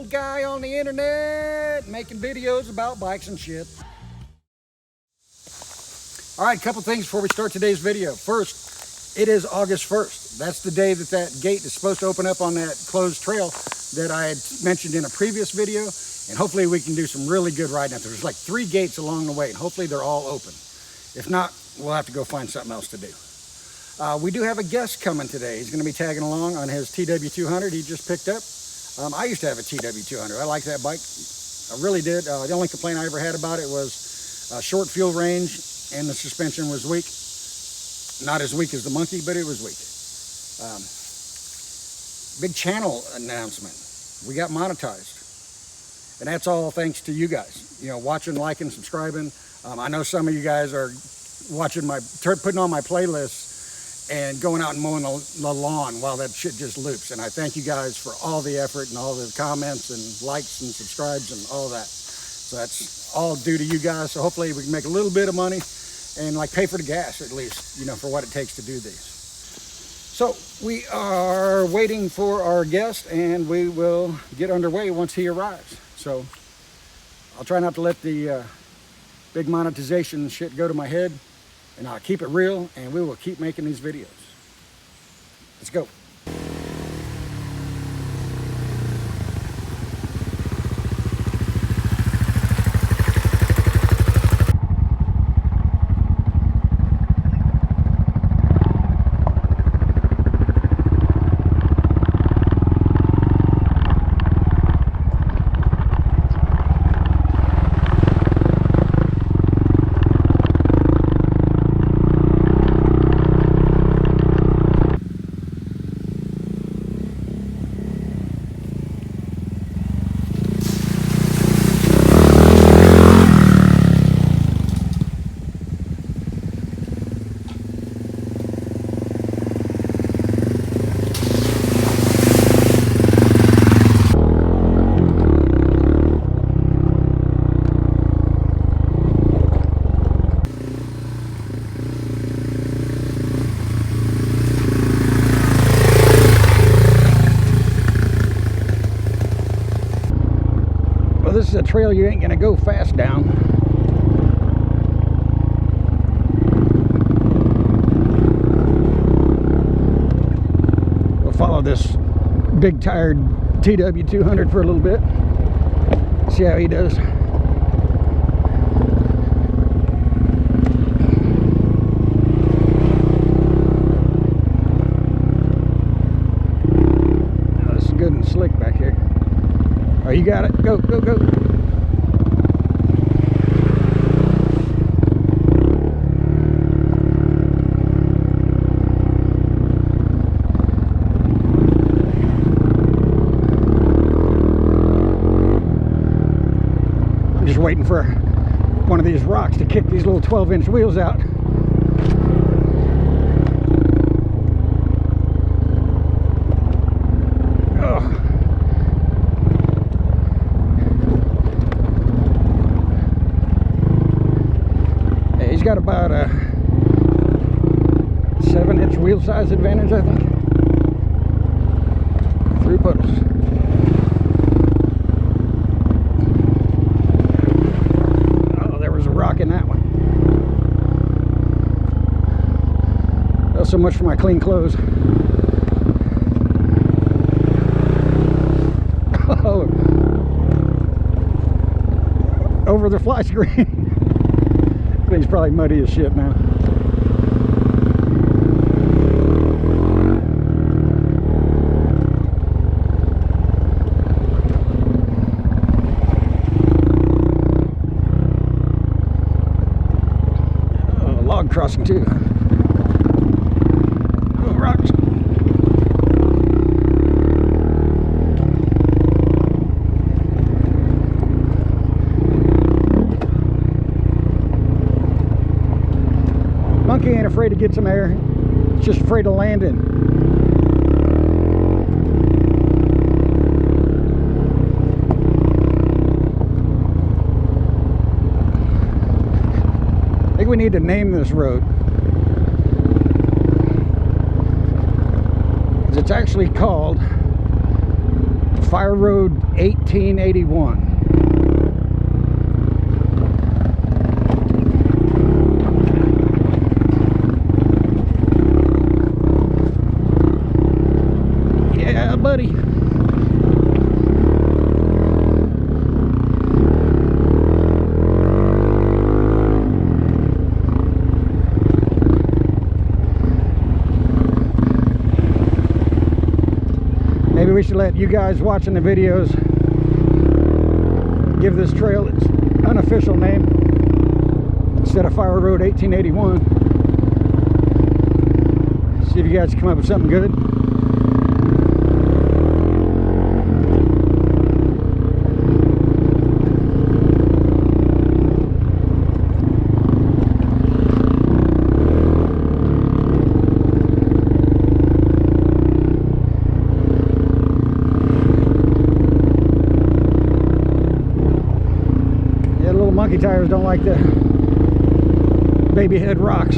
old guy on the internet making videos about bikes and shit. All right, a couple things before we start today's video. First, it is August 1st. That's the day that that gate is supposed to open up on that closed trail that I had mentioned in a previous video. And hopefully we can do some really good riding out there. There's like 3 gates along the way, and hopefully they're all open. If not, we'll have to go find something else to do. We do have a guest coming today. He's going to be tagging along on his TW200 he just picked up. I used to have a TW200. I like that bike. I really did. The only complaint I ever had about it was short fuel range and the suspension was weak. Not as weak as the Monkey, but it was weak. Big channel announcement. We got monetized. And that's all thanks to you guys. You know, watching, liking, subscribing. I know some of you guys are watching putting on my playlists and going out and mowing the lawn while that shit just loops. And I thank you guys for all the effort and all the comments and likes and subscribes and all that. So that's all due to you guys. So hopefully we can make a little bit of money and like pay for the gas at least, you know, for what it takes to do these. So we are waiting for our guest and we will get underway once he arrives. So I'll try not to let the big monetization shit go to my head, and I'll keep it real and we will keep making these videos. Let's go. This is a trail you ain't gonna go fast down. We'll follow this big tired TW200 for a little bit. See how he does. Oh, this is good and slick back here. Oh, you got it. Go, go, go. I'm just waiting for one of these rocks to kick these little 12-inch wheels out. He's got about a 7-inch wheel size advantage, I think, through puddles. Oh, there was a rock in that one. Well, so much for my clean clothes. Oh, over the fly screen. He's probably muddy as shit now. Log crossing too. Oh, rocks. Monkey ain't afraid to get some air, it's just afraid of landing. I think we need to name this road. It's actually called Fire Road 1881. Yeah, buddy. Maybe we should let you guys watching the videos give this trail its unofficial name instead of Fire Road 1881. See if you guys come up with something good. Monkey tires don't like the baby head rocks,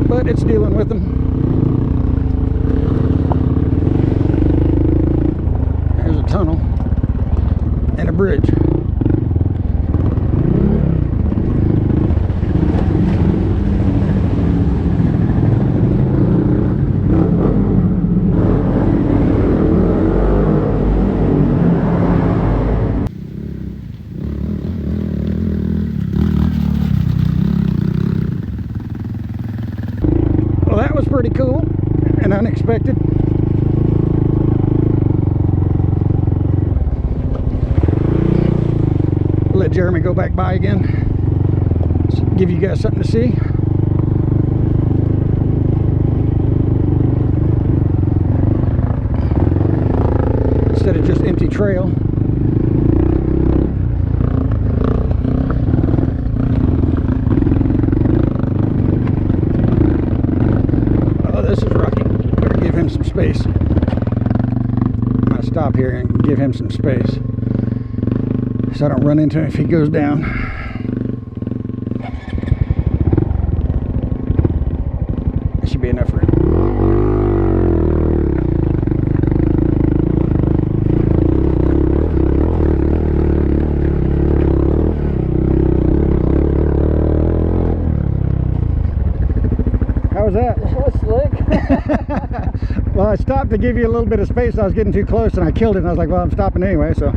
but it's dealing with them. There's a tunnel and a bridge. Well, that was pretty cool and unexpected. Let Jeremy go back by again, give you guys something to see. Instead of just empty trail. Some space. I'm going to stop here and give him some space so I don't run into him if he goes down. That should be enough room. How was that? That was slick. Well, I stopped to give you a little bit of space. I was getting too close and I killed it, and I was like, well, I'm stopping anyway, so.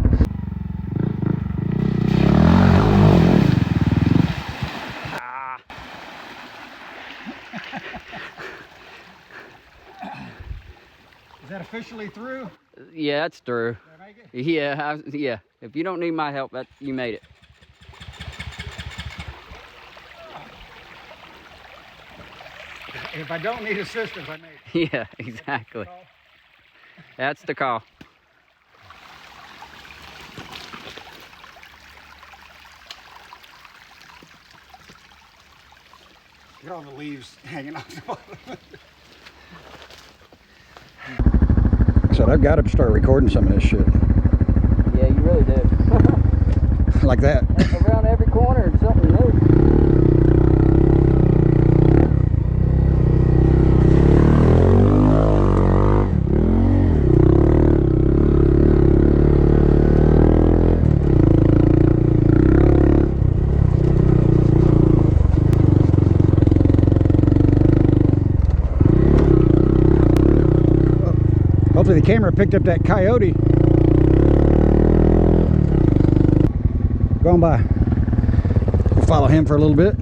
Is that officially through? Yeah, it's through. Did I make it? Yeah, yeah. If you don't need my help, you made it. If I don't need assistance, I made it. Yeah, exactly. That's the call. Get all the leaves hanging off the bottom. So I've got to start recording some of this shit. Yeah, you really do. Like that. Around every corner, it's something new. Hopefully the camera picked up that coyote. Going by. We'll follow him for a little bit.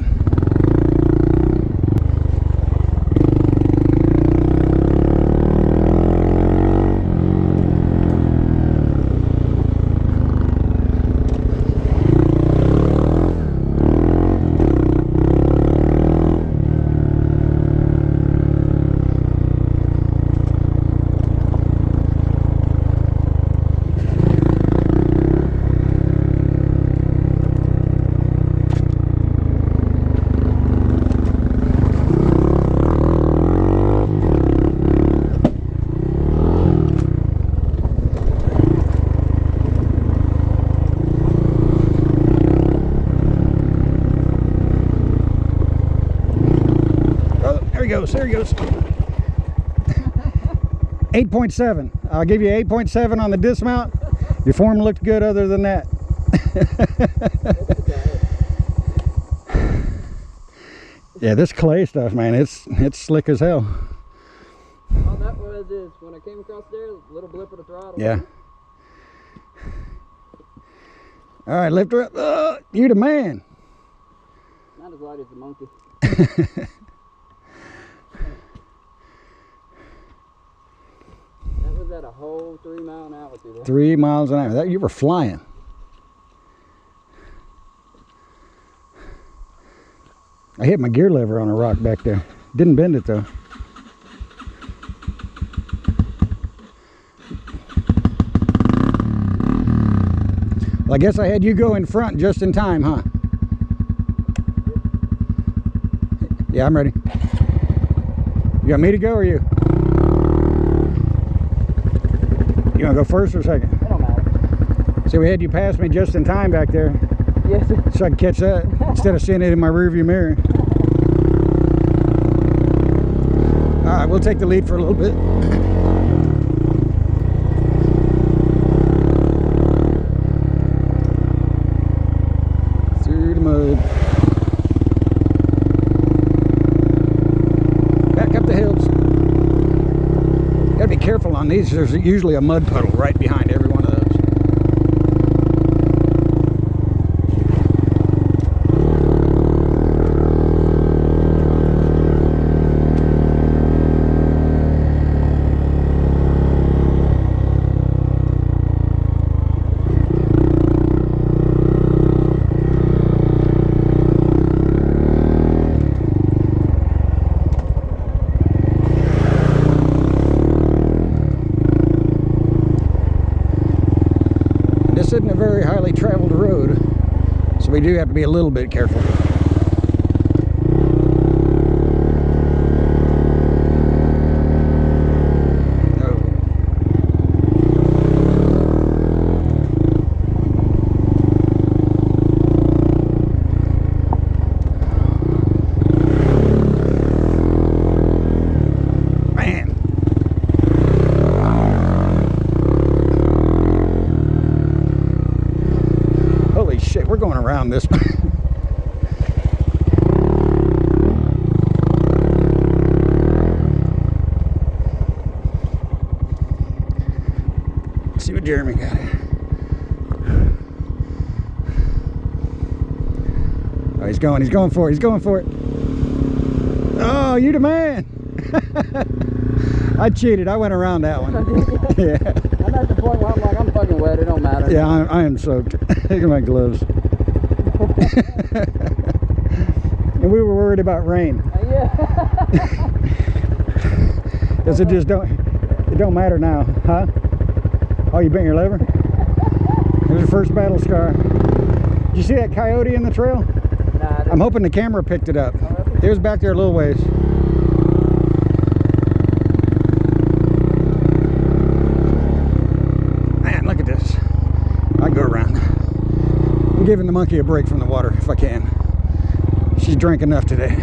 There he goes. 8.7. I'll give you 8.7 on the dismount. Your form looked good other than that. Yeah, this clay stuff, man, it's slick as hell. All that was is when I came across there, a little blip of the throttle. Yeah. All right, lift her up. You the man. Not as light as the monkey. That was at a whole 3 mile an hour through there. 3 miles an hour. That you were flying. I hit my gear lever on a rock back there. Didn't bend it though. Well, I guess I had you go in front just in time, huh? Yeah, I'm ready. You want me to go or you? You want to go first or second? It don't matter. See, we had you pass me just in time back there. Yes, sir. So I can catch that instead of seeing it in my rearview mirror. All right, we'll take the lead for a little bit. Through the mud. Back up the hills. Gotta be careful on these. There's usually a mud puddle right behind every one of those. This isn't a very highly traveled road, so we do have to be a little bit careful. Holy shit, we're going around this. Let's see what Jeremy got here. Oh, he's going for it, Oh, you the man. I cheated, I went around that one. Yeah. I'm at the point where I'm like, I'm fucking wet, it don't matter. Yeah, I am soaked. Look at my gloves. And we were worried about rain. Yeah. Because it don't matter now, huh? Oh, you bent your lever? There's your first battle scar. Did you see that coyote in the trail? Nah, I'm hoping the camera picked it up. It was back there a little ways. Man, look at this. I go around. I'm giving the monkey a break from the water if I can. She's drank enough today.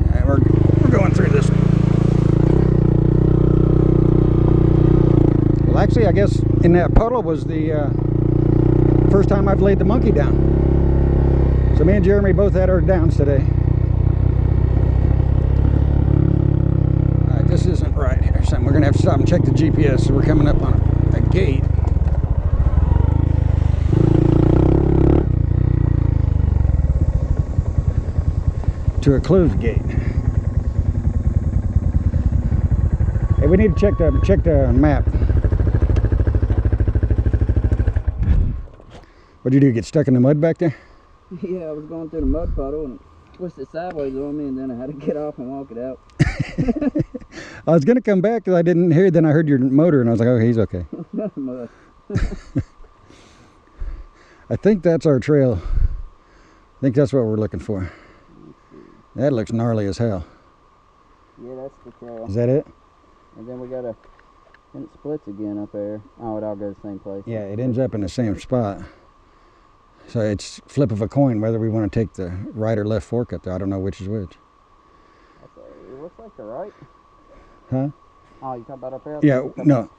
Yeah, we're going through this. Well, actually, I guess in that puddle was the first time I've laid the monkey down. So me and Jeremy both had our downs today. Alright, this isn't right here. So we're going to have to stop and check the GPS. So we're coming up on a gate. To a closed gate. Hey, we need to check the map. What'd you do, get stuck in the mud back there? Yeah, I was going through the mud puddle and it twisted sideways on me, and then I had to get off and walk it out. I was gonna come back because I didn't hear. Then I heard your motor, and I was like, "Oh, he's okay." Mud. I think that's our trail. I think that's what we're looking for. That looks gnarly as hell. Yeah, that's the trail. Is that it? And then we gotta, and it splits again up there. Oh, it all goes the same place. Yeah, it ends up in the same spot. So it's flip of a coin whether we want to take the right or left fork up there. I don't know which is which. It looks like the right. Huh? Oh, you talking about up there? Yeah, no,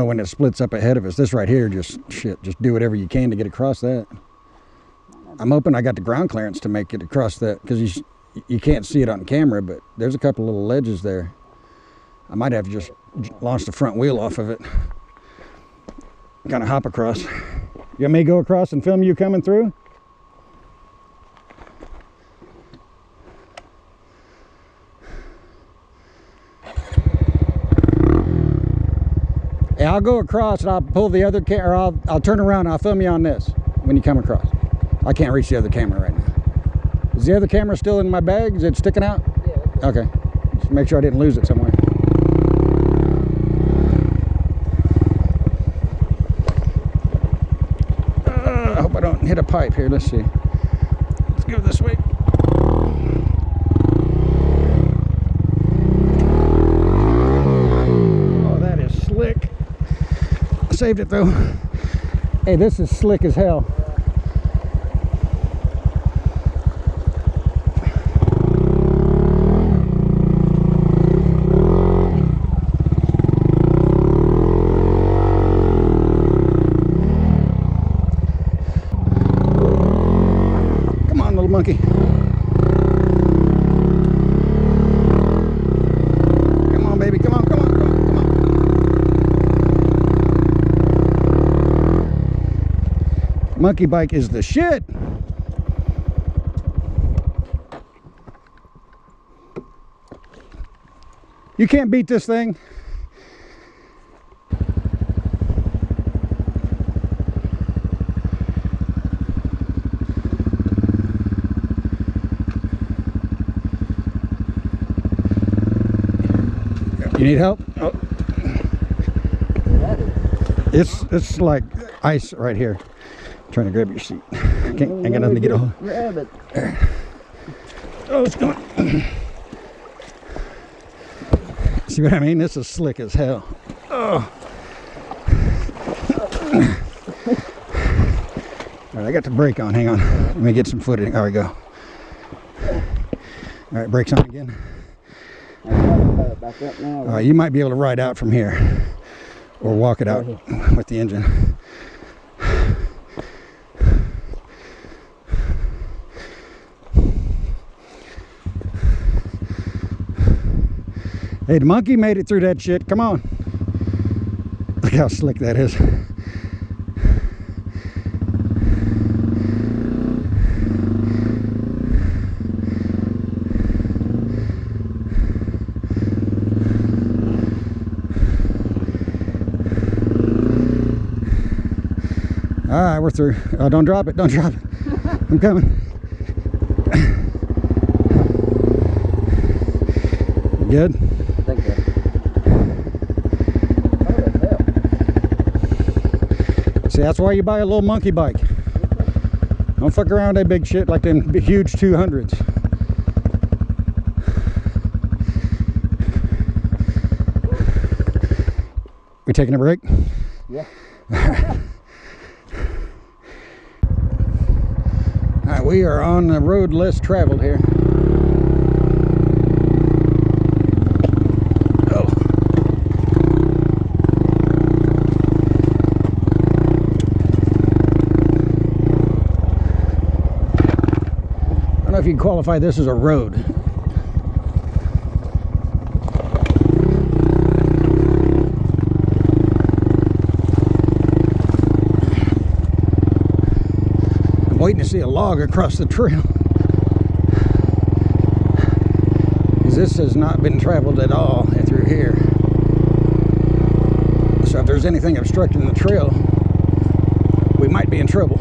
when it splits up ahead of us. This right here, just do whatever you can to get across that. I'm hoping I got the ground clearance to make it across that, because you can't see it on camera, but there's a couple little ledges there. I might have to just launch the front wheel off of it. Kind of hop across. You want me to go across and film you coming through? Yeah, I'll go across and I'll pull the other camera, or I'll turn around and I'll film you on this when you come across. I can't reach the other camera right now. Is the other camera still in my bag? Is it sticking out? Yeah. Okay. Just make sure I didn't lose it somewhere. I hope I don't hit a pipe here. Let's see. Let's go this way. Oh, that is slick. I saved it though. Hey, this is slick as hell. Monkey. Come on, baby. Come on, come on, come on, come on. Monkey bike is the shit. You can't beat this thing. You need help? Oh. It's like ice right here. I'm trying to grab your seat. I got nothing to get a hold. Grab it. Oh, it's going. See what I mean? This is slick as hell. Oh. All right, I got the brake on. Hang on. Let me get some footing. There we go. All right, brakes on again. Back up now. You might be able to ride out from here or walk it out with the engine. Hey, the monkey made it through that shit. Come on. Look how slick that is. All right, we're through. Oh, don't drop it. Don't drop it. I'm coming. Good? I think so. See, that's why you buy a little monkey bike. Don't fuck around with that big shit like them huge 200s. We taking a break? Yeah. All right, we are on the road less traveled here. Oh. I don't know if you can qualify this as a road. Waiting to see a log across the trail, because this has not been traveled at all through here. So if there's anything obstructing the trail, we might be in trouble.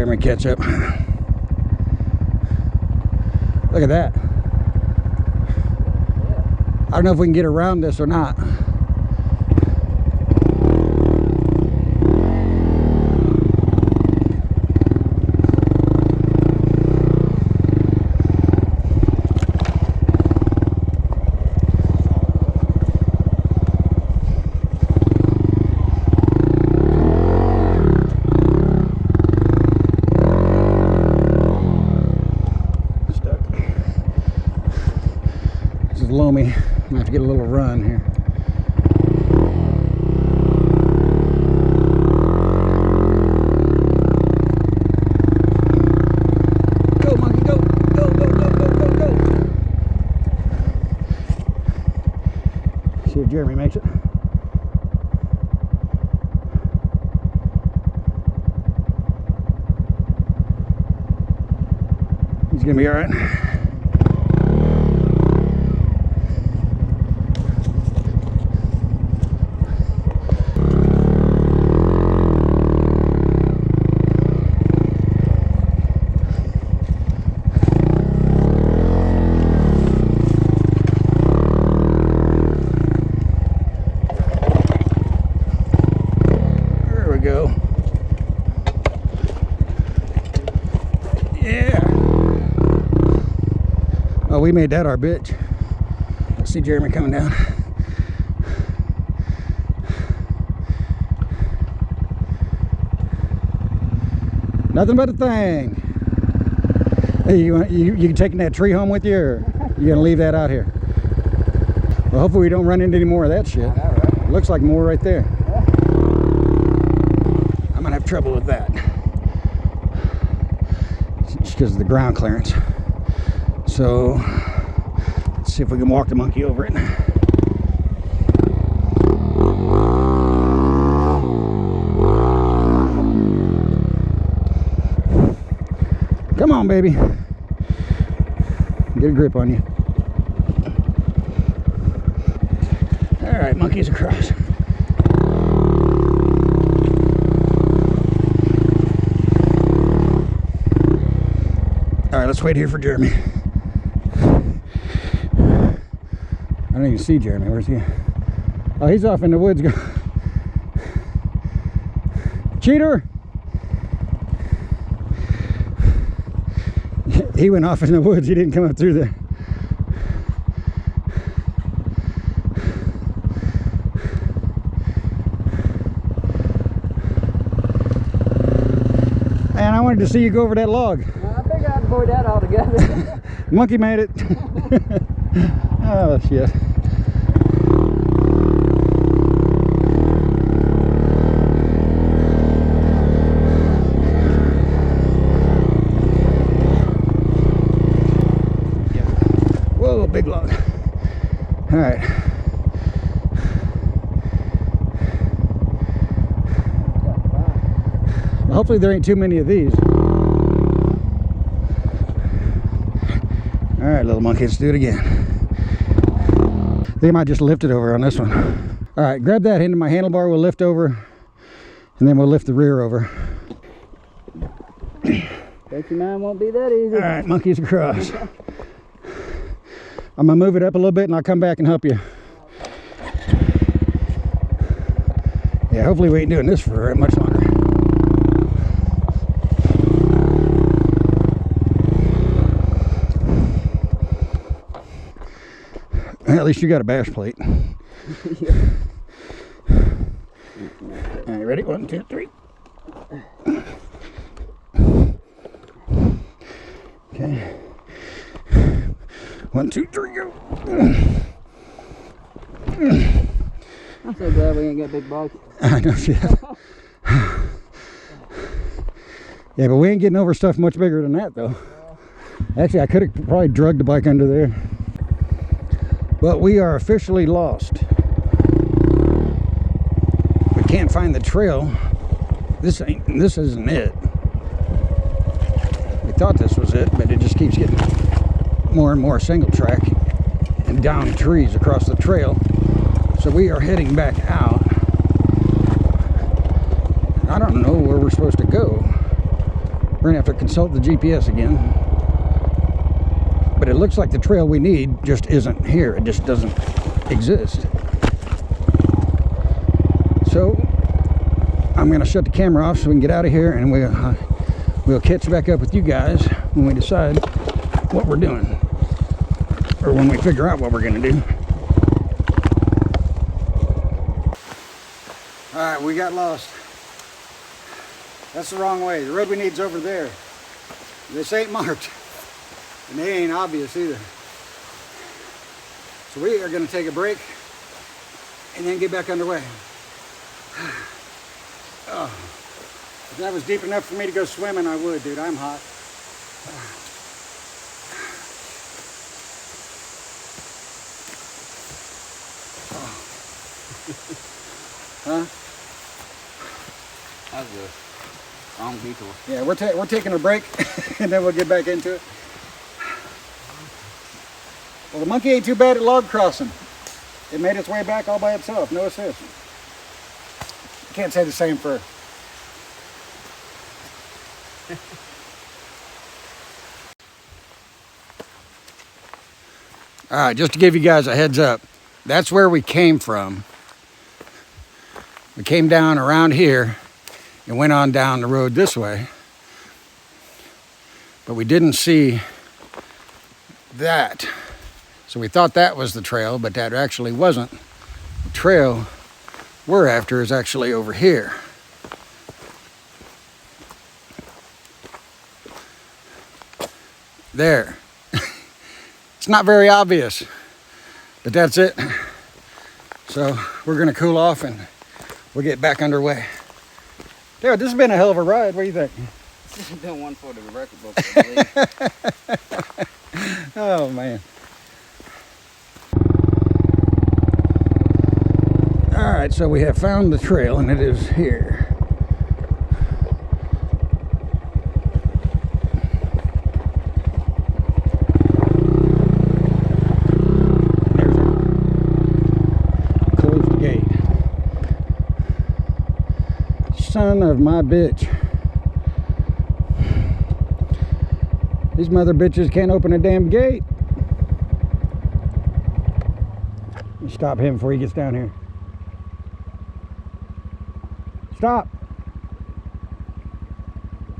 Jeremy catch up. Look at that. I don't know if we can get around this or not. Loamy. I'm gonna have to get a little run here. Go, monkey, go! Go, go, go, go, go, go! See if Jeremy makes it. He's gonna be all right. Go. Yeah. Oh, we made that our bitch. I see Jeremy coming down. Nothing but a thing. Hey, you taking that tree home with you, or you gonna leave that out here? Well, hopefully we don't run into any more of that shit. Right. Looks like more right there. I'm gonna have trouble with that just because of the ground clearance. So let's see if we can walk the monkey over it. Come on, baby. Get a grip on you. All right, monkey's across. All right, let's wait here for Jeremy. I don't even see Jeremy. Where's he? Oh, he's off in the woods. Cheater! He went off in the woods. He didn't come up through there. And I wanted to see you go over that log. I'd avoid that altogether. Monkey made it. Oh shit. Whoa, big log. All right. Well, hopefully there ain't too many of these. All right, little monkey, let's do it again. I think I might just lift it over on this one. All right, grab that into my handlebar, we'll lift over, and then we'll lift the rear over. Bet your mind won't be that easy. All right, monkey's across. I'm gonna move it up a little bit and I'll come back and help you. Yeah, hopefully we ain't doing this for very much longer. At least you got a bash plate. Yeah. All right, ready? 1, 2, 3. Okay. 1, 2, 3, go. I'm so glad we ain't got big bugs. I know shit. Yeah, but we ain't getting over stuff much bigger than that, though. Actually, I could have probably drugged the bike under there. But we are officially lost. We can't find the trail. This isn't it. We thought this was it, but it just keeps getting more and more single track and down trees across the trail. So we are heading back out. I don't know where we're supposed to go. We're gonna have to consult the GPS again. But it looks like the trail we need just isn't here. It just doesn't exist. So I'm gonna shut the camera off so we can get out of here, and we'll catch back up with you guys when we decide what we're doing, or when we figure out what we're gonna do. All right, we got lost. That's the wrong way. The road we need is over there. This ain't marked, and they ain't obvious either. So we are gonna take a break and then get back underway. Oh, if that was deep enough for me to go swimming, I would, dude. I'm hot. Huh? That was a long detour. Yeah, we're taking a break, and then we'll get back into it. Well, the monkey ain't too bad at log crossing. It made its way back all by itself, no assist. Can't say the same for... All right, just to give you guys a heads up, that's where we came from. We came down around here and went on down the road this way. But we didn't see that. So we thought that was the trail, but that actually wasn't. The trail we're after is actually over here. There. It's not very obvious, but that's it. So we're gonna cool off and we'll get back underway. Dude, this has been a hell of a ride. What do you think? This has been one for the record book, I believe. Oh man. All right, so we have found the trail and it is here. Son of my bitch. These mother bitches can't open a damn gate. Stop him before he gets down here. Stop.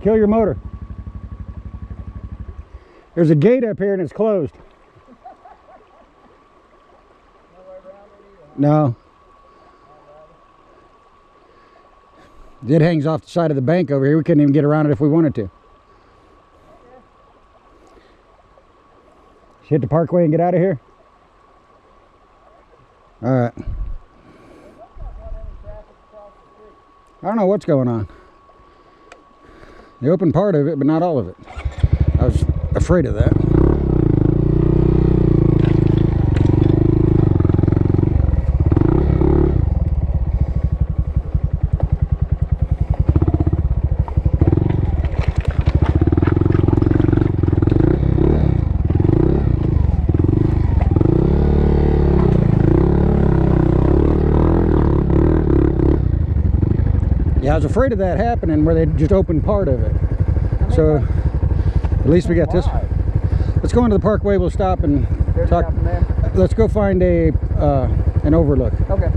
Kill your motor. There's a gate up here and it's closed. No. It hangs off the side of the bank over here. We couldn't even get around it if we wanted to. Just hit the parkway and get out of here. All right. I don't know what's going on. They opened part of it, but not all of it. I was afraid of that. I was afraid of that happening where they just opened part of it. So at least we got this. Let's go into the parkway. We'll stop and talk. Let's go find a an overlook. Okay.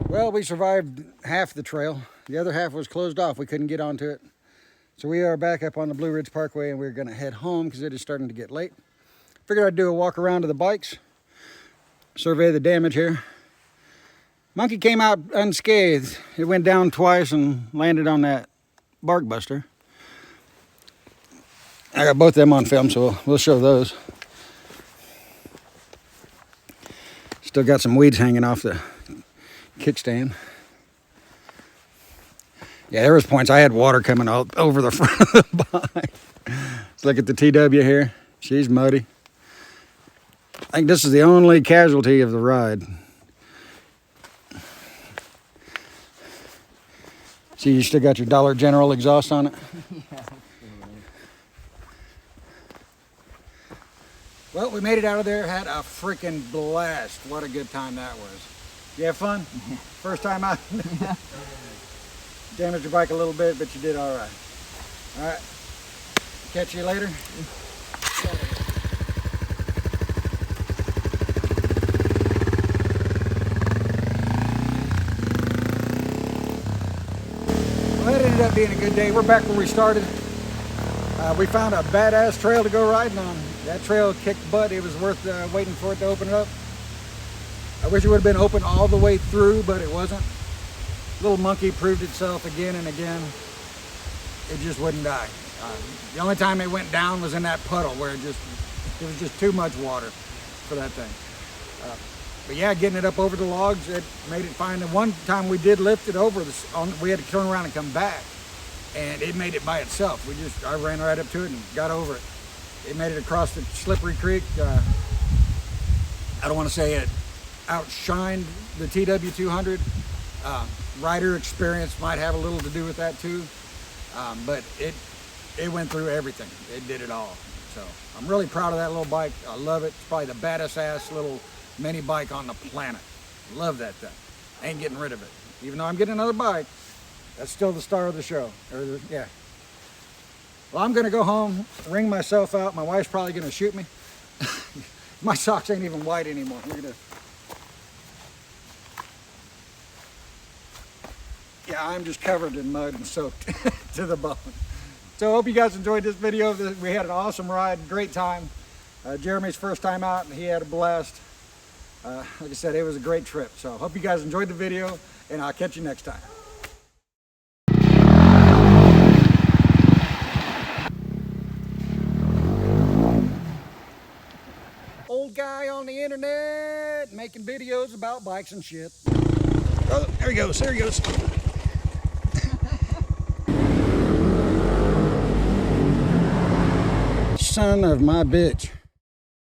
Well, we survived half the trail. The other half was closed off. We couldn't get onto it. So we are back up on the Blue Ridge Parkway and we're going to head home because it is starting to get late. Figured I'd do a walk around to the bikes. Survey the damage here. Monkey came out unscathed. It went down twice and landed on that bark buster. I got both of them on film, so we'll show those. Still got some weeds hanging off the kickstand. Yeah, there was points I had water coming all over the front of the bike. Let's look at the TW here. She's muddy. I think this is the only casualty of the ride. See, you still got your Dollar General exhaust on it? Yeah. Well, we made it out of there, had a freaking blast. What a good time that was. You have fun? Yeah. First time out? Yeah. Damaged your bike a little bit, but you did all right. All right. Catch you later. Well, that ended up being a good day. We're back where we started. We found a badass trail to go riding on. That trail kicked butt. It was worth waiting for it to open it up. I wish it would have been open all the way through, but it wasn't. Little monkey proved itself again and again. It just wouldn't die. The only time it went down was in that puddle where it was just too much water for that thing. But yeah, getting it up over the logs, it made it fine. And one time we did lift it over, we had to turn around and come back, and it made it by itself. I ran right up to it and got over it. It made it across the slippery creek. I don't want to say it outshined the TW200. Rider experience might have a little to do with that too, but it went through everything. It did it all. So I'm really proud of that little bike. I love it. It's probably the baddest ass little mini bike on the planet. Love that thing. Ain't getting rid of it. Even though I'm getting another bike, that's still the star of the show. Yeah. Well, I'm gonna go home, wring myself out. My wife's probably gonna shoot me. My socks ain't even white anymore. Look at this. Yeah, I'm just covered in mud and soaked to the bone. So I hope you guys enjoyed this video. We had an awesome ride, great time. Jeremy's first time out and he had a blast. Like I said, it was a great trip. So I hope you guys enjoyed the video and I'll catch you next time. Old guy on the internet making videos about bikes and shit. Oh, there he goes, there he goes. Son of my bitch.